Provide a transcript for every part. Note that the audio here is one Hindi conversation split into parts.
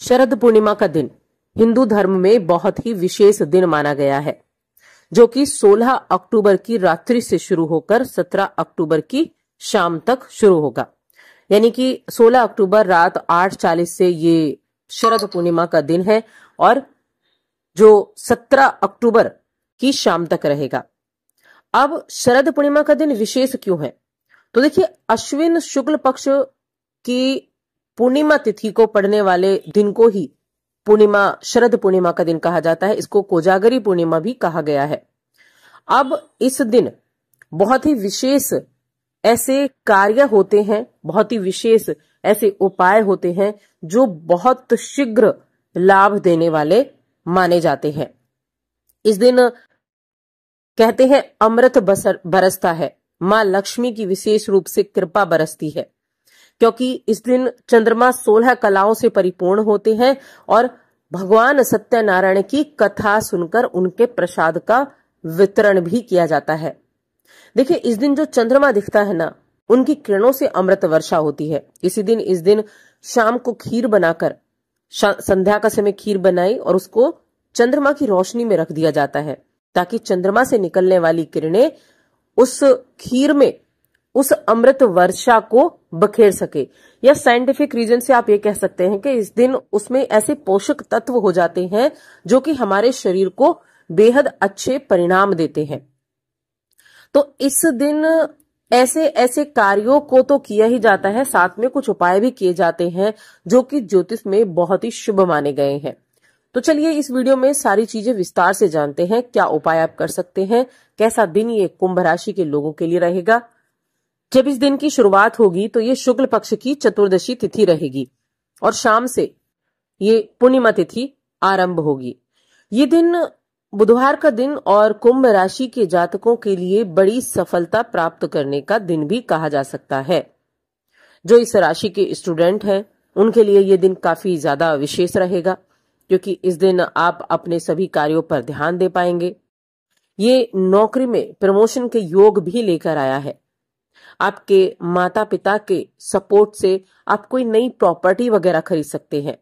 शरद पूर्णिमा का दिन हिंदू धर्म में बहुत ही विशेष दिन माना गया है, जो कि 16 अक्टूबर की रात्रि से शुरू होकर 17 अक्टूबर की शाम तक शुरू होगा। यानी कि 16 अक्टूबर रात 8:40 से ये शरद पूर्णिमा का दिन है और जो 17 अक्टूबर की शाम तक रहेगा। अब शरद पूर्णिमा का दिन विशेष क्यों है? तो देखिए, अश्विन शुक्ल पक्ष की पूर्णिमा तिथि को पड़ने वाले दिन को ही पूर्णिमा, शरद पूर्णिमा का दिन कहा जाता है। इसको कोजागरी पूर्णिमा भी कहा गया है। अब इस दिन बहुत ही विशेष ऐसे कार्य होते हैं, बहुत ही विशेष ऐसे उपाय होते हैं जो बहुत शीघ्र लाभ देने वाले माने जाते हैं। इस दिन कहते हैं अमृत बरसता है, मां लक्ष्मी की विशेष रूप से कृपा बरसती है, क्योंकि इस दिन चंद्रमा 16 कलाओं से परिपूर्ण होते हैं और भगवान सत्यनारायण की कथा सुनकर उनके प्रसाद का वितरण भी किया जाता है। देखिए, इस दिन जो चंद्रमा दिखता है ना, उनकी किरणों से अमृत वर्षा होती है। इस दिन शाम को खीर बनाकर, संध्या का समय खीर बनाई और उसको चंद्रमा की रोशनी में रख दिया जाता है, ताकि चंद्रमा से निकलने वाली किरणें उस खीर में उस अमृत वर्षा को बखेर सके। या साइंटिफिक रीजन से आप ये कह सकते हैं कि इस दिन उसमें ऐसे पोषक तत्व हो जाते हैं जो कि हमारे शरीर को बेहद अच्छे परिणाम देते हैं। तो इस दिन ऐसे ऐसे कार्यों को तो किया ही जाता है, साथ में कुछ उपाय भी किए जाते हैं जो कि ज्योतिष में बहुत ही शुभ माने गए हैं। तो चलिए इस वीडियो में सारी चीजें विस्तार से जानते हैं। क्या उपाय आप कर सकते हैं, कैसा दिन ये कुंभ राशि के लोगों के लिए रहेगा। जब इस दिन की शुरुआत होगी तो ये शुक्ल पक्ष की चतुर्दशी तिथि रहेगी और शाम से ये पूर्णिमा तिथि आरंभ होगी। ये दिन बुधवार का दिन और कुंभ राशि के जातकों के लिए बड़ी सफलता प्राप्त करने का दिन भी कहा जा सकता है। जो इस राशि के स्टूडेंट हैं उनके लिए ये दिन काफी ज्यादा विशेष रहेगा, क्योंकि इस दिन आप अपने सभी कार्यों पर ध्यान दे पाएंगे। ये नौकरी में प्रमोशन के योग भी लेकर आया है। आपके माता पिता के सपोर्ट से आप कोई नई प्रॉपर्टी वगैरह खरीद सकते हैं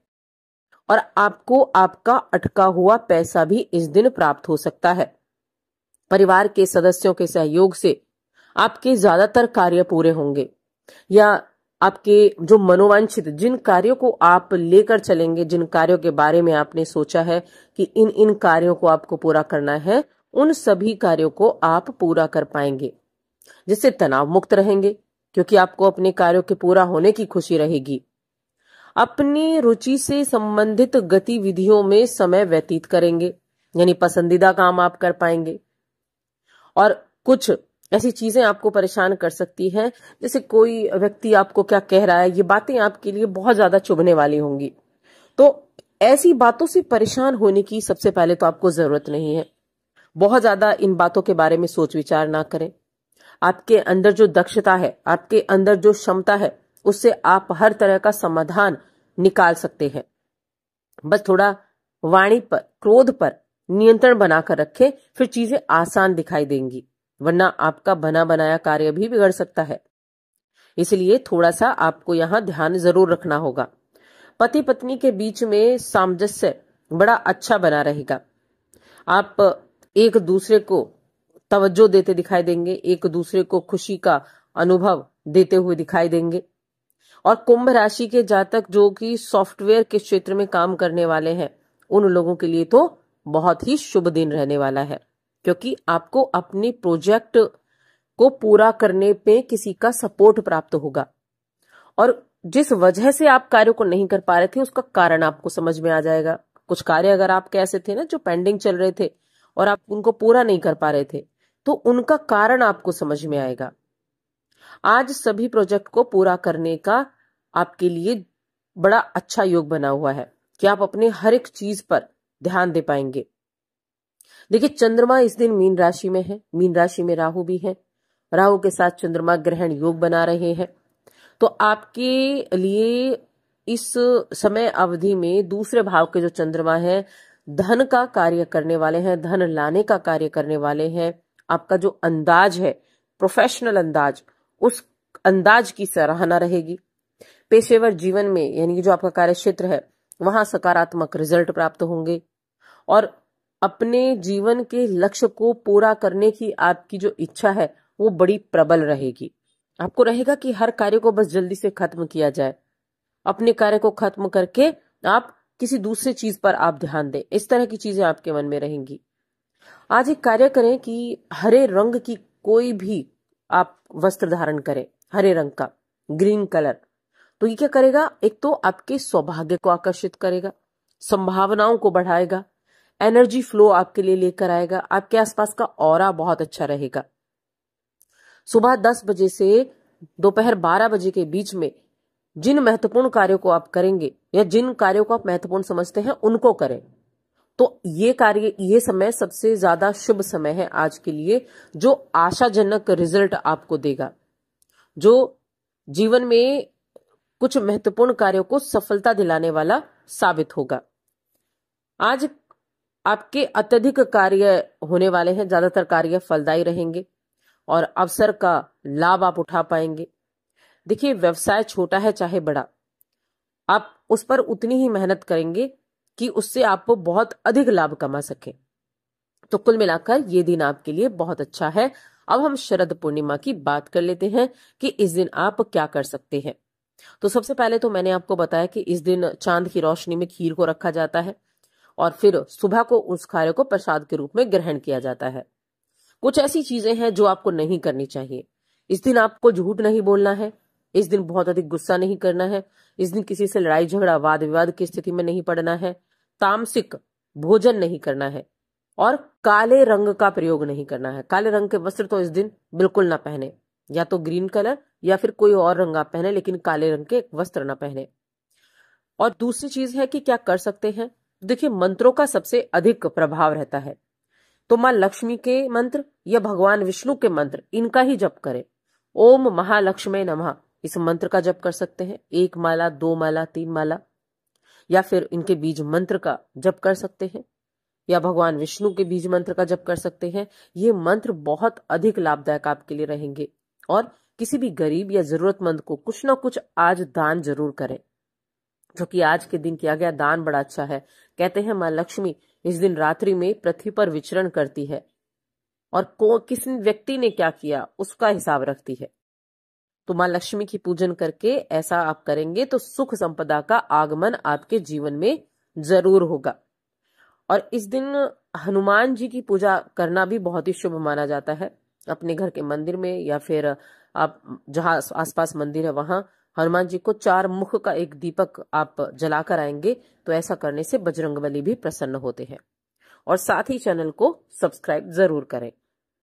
और आपको आपका अटका हुआ पैसा भी इस दिन प्राप्त हो सकता है। परिवार के सदस्यों के सहयोग से आपके ज्यादातर कार्य पूरे होंगे, या आपके जो मनोवांछित जिन कार्यों को आप लेकर चलेंगे, जिन कार्यों के बारे में आपने सोचा है कि इन कार्यों को आपको पूरा करना है, उन सभी कार्यों को आप पूरा कर पाएंगे, जिससे तनाव मुक्त रहेंगे, क्योंकि आपको अपने कार्यों के पूरा होने की खुशी रहेगी। अपनी रुचि से संबंधित गतिविधियों में समय व्यतीत करेंगे, यानी पसंदीदा काम आप कर पाएंगे। और कुछ ऐसी चीजें आपको परेशान कर सकती हैं, जैसे कोई व्यक्ति आपको क्या कह रहा है, ये बातें आपके लिए बहुत ज्यादा चुभने वाली होंगी। तो ऐसी बातों से परेशान होने की सबसे पहले तो आपको जरूरत नहीं है। बहुत ज्यादा इन बातों के बारे में सोच विचार ना करें। आपके अंदर जो दक्षता है, आपके अंदर जो क्षमता है, उससे आप हर तरह का समाधान निकाल सकते हैं। बस थोड़ा वाणी पर, क्रोध पर नियंत्रण बनाकर रखें, फिर चीजें आसान दिखाई देंगी, वरना आपका बना बनाया कार्य भी बिगड़ सकता है। इसलिए थोड़ा सा आपको यहाँ ध्यान जरूर रखना होगा। पति पत्नी के बीच में सामंजस्य बड़ा अच्छा बना रहेगा। आप एक दूसरे को तवज्जो देते दिखाई देंगे, एक दूसरे को खुशी का अनुभव देते हुए दिखाई देंगे। और कुंभ राशि के जातक जो कि सॉफ्टवेयर के क्षेत्र में काम करने वाले हैं, उन लोगों के लिए तो बहुत ही शुभ दिन रहने वाला है, क्योंकि आपको अपने प्रोजेक्ट को पूरा करने पे किसी का सपोर्ट प्राप्त होगा। और जिस वजह से आप कार्यों को नहीं कर पा रहे थे, उसका कारण आपको समझ में आ जाएगा। कुछ कार्य अगर आपके ऐसे थे ना जो पेंडिंग चल रहे थे और आप उनको पूरा नहीं कर पा रहे थे, तो उनका कारण आपको समझ में आएगा। आज सभी प्रोजेक्ट को पूरा करने का आपके लिए बड़ा अच्छा योग बना हुआ है कि आप अपने हर एक चीज पर ध्यान दे पाएंगे। देखिए, चंद्रमा इस दिन मीन राशि में है, मीन राशि में राहु भी है। राहु के साथ चंद्रमा ग्रहण योग बना रहे हैं, तो आपके लिए इस समय अवधि में दूसरे भाव के जो चंद्रमा है, धन का कार्य करने वाले हैं, धन लाने का कार्य करने वाले हैं। आपका जो अंदाज है, प्रोफेशनल अंदाज, उस अंदाज की सराहना रहेगी। पेशेवर जीवन में, यानी कि जो आपका कार्य क्षेत्र है, वहां सकारात्मक रिजल्ट प्राप्त होंगे और अपने जीवन के लक्ष्य को पूरा करने की आपकी जो इच्छा है वो बड़ी प्रबल रहेगी। आपको रहेगा कि हर कार्य को बस जल्दी से खत्म किया जाए, अपने कार्य को खत्म करके आप किसी दूसरे चीज पर आप ध्यान दें, इस तरह की चीजें आपके मन में रहेंगी। आज एक कार्य करें कि हरे रंग की कोई भी आप वस्त्र धारण करें, हरे रंग का, ग्रीन कलर। तो ये क्या करेगा, एक तो आपके सौभाग्य को आकर्षित करेगा, संभावनाओं को बढ़ाएगा, एनर्जी फ्लो आपके लिए लेकर आएगा, आपके आसपास का ऑरा बहुत अच्छा रहेगा। सुबह 10 बजे से दोपहर 12 बजे के बीच में जिन महत्वपूर्ण कार्यों को आप करेंगे या जिन कार्यों को आप महत्वपूर्ण समझते हैं उनको करें। तो ये समय सबसे ज्यादा शुभ समय है आज के लिए, जो आशाजनक रिजल्ट आपको देगा, जो जीवन में कुछ महत्वपूर्ण कार्यों को सफलता दिलाने वाला साबित होगा। आज आपके अत्यधिक कार्य होने वाले हैं, ज्यादातर कार्य फलदायी रहेंगे और अवसर का लाभ आप उठा पाएंगे। देखिए, व्यवसाय छोटा है चाहे बड़ा, आप उस पर उतनी ही मेहनत करेंगे कि उससे आप बहुत अधिक लाभ कमा सकें। तो कुल मिलाकर ये दिन आपके लिए बहुत अच्छा है। अब हम शरद पूर्णिमा की बात कर लेते हैं कि इस दिन आप क्या कर सकते हैं। तो सबसे पहले तो मैंने आपको बताया कि इस दिन चांद की रोशनी में खीर को रखा जाता है और फिर सुबह को उस खाने को प्रसाद के रूप में ग्रहण किया जाता है। कुछ ऐसी चीजें हैं जो आपको नहीं करनी चाहिए। इस दिन आपको झूठ नहीं बोलना है, इस दिन बहुत अधिक गुस्सा नहीं करना है, इस दिन किसी से लड़ाई झगड़ा वाद विवाद की स्थिति में नहीं पड़ना है, तामसिक भोजन नहीं करना है और काले रंग का प्रयोग नहीं करना है। काले रंग के वस्त्र तो इस दिन बिल्कुल ना पहने, या तो ग्रीन कलर या फिर कोई और रंग आप पहने, लेकिन काले रंग के वस्त्र ना पहने। और दूसरी चीज है कि क्या कर सकते हैं। देखिए, मंत्रों का सबसे अधिक प्रभाव रहता है, तो मां लक्ष्मी के मंत्र या भगवान विष्णु के मंत्र, इनका ही जप करें। ओम महालक्ष्मी नमः, इस मंत्र का जप कर सकते हैं, 1 माला, 2 माला, 3 माला, या फिर इनके बीज मंत्र का जप कर सकते हैं, या भगवान विष्णु के बीज मंत्र का जप कर सकते हैं। ये मंत्र बहुत अधिक लाभदायक आपके लिए रहेंगे। और किसी भी गरीब या जरूरतमंद को कुछ ना कुछ आज दान जरूर करें, क्योंकि आज के दिन किया गया दान बड़ा अच्छा है। कहते हैं मां लक्ष्मी इस दिन रात्रि में पृथ्वी पर विचरण करती है और किस व्यक्ति ने क्या किया उसका हिसाब रखती है। तो मां लक्ष्मी की पूजन करके ऐसा आप करेंगे तो सुख संपदा का आगमन आपके जीवन में जरूर होगा। और इस दिन हनुमान जी की पूजा करना भी बहुत ही शुभ माना जाता है। अपने घर के मंदिर में या फिर आप जहां आसपास मंदिर है वहां हनुमान जी को 4 मुख का एक दीपक आप जलाकर आएंगे, तो ऐसा करने से बजरंगबली भी प्रसन्न होते हैं। और साथ ही चैनल को सब्सक्राइब जरूर करें।